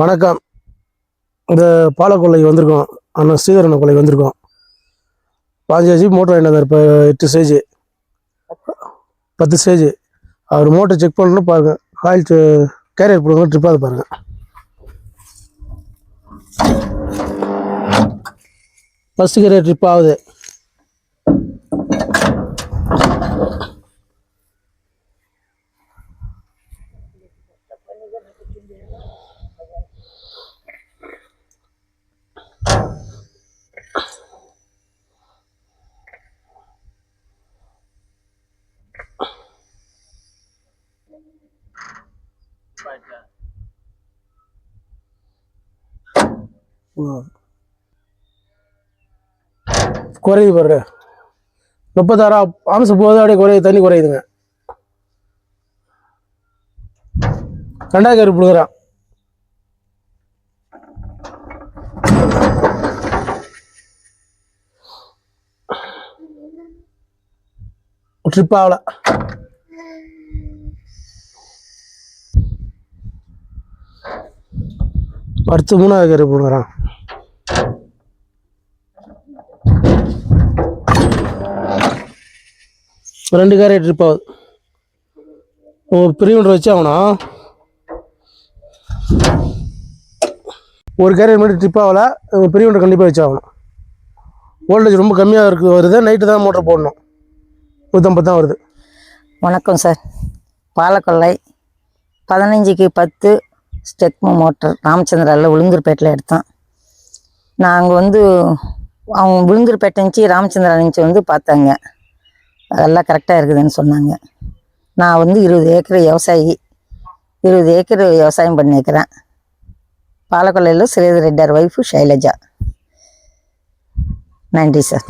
வணக்கம். இந்த பாலக்கொல்லைக்கு வந்திருக்கோம். அண்ணன் ஸ்ரீதரன் கொல்லைக்கு வந்திருக்கோம். 5 ஜிபி மோட்டர் வாங்கிட்டு வந்தார். இப்போ 8 ஸ்டேஜ் 10 ஸ்டேஜ். அவர் மோட்டர் செக் பண்ணணும் பாருங்க. ஆயில் கேரியர் போடுங்க, ட்ரிப்பாக பாருங்க. ஃபஸ்ட்டு கேரியர் ட்ரிப் ஆகுது. குறையுது பாரு. 36 அம்சம் போகுது, அப்படியே குறையுது, தண்ணி குறையுதுங்க. 2வது கேரியர் பிடுங்குறான். ட்ரிப் ஆகல. அடுத்து 3வது கேரியர் பிடுங்குறான். ரெண்டு கேரியர் ட்ரிப் ஆகுது. பிரிவுண்டர் வச்சு ஆகணும். ஒரு கேரியர் மட்டும் ட்ரிப் ஆகல. பிரிவுண்டர் கண்டிப்பாக வச்சு ஆகணும். வோல்டேஜ் ரொம்ப கம்மியாக வருது. நைட்டு தான் மோட்டர் போடணும். 150 தான் வருது. வணக்கம் சார். பாலக்கொல்லை 15க்கு 10 ஸ்டெக்மோ மோட்டர் ராமச்சந்திராவில் விழுங்கூர்பேட்டில் எடுத்தோம். நாங்கள் அவங்க விழுங்கூர்பேட்டை இருந்துச்சு, ராமச்சந்திரா இருந்துச்சு பார்த்தாங்க. அதெல்லாம் கரெக்டாக இருக்குதுன்னு சொன்னாங்க. நான் 20 ஏக்கர் விவசாயி, 20 ஏக்கர் விவசாயம் பண்ணியிருக்கிறேன். பாலக்கொல்லையில் ஸ்ரீதர் ரெட்டியார் ஒய்ஃபு ஷைலஜா. நன்றி சார்.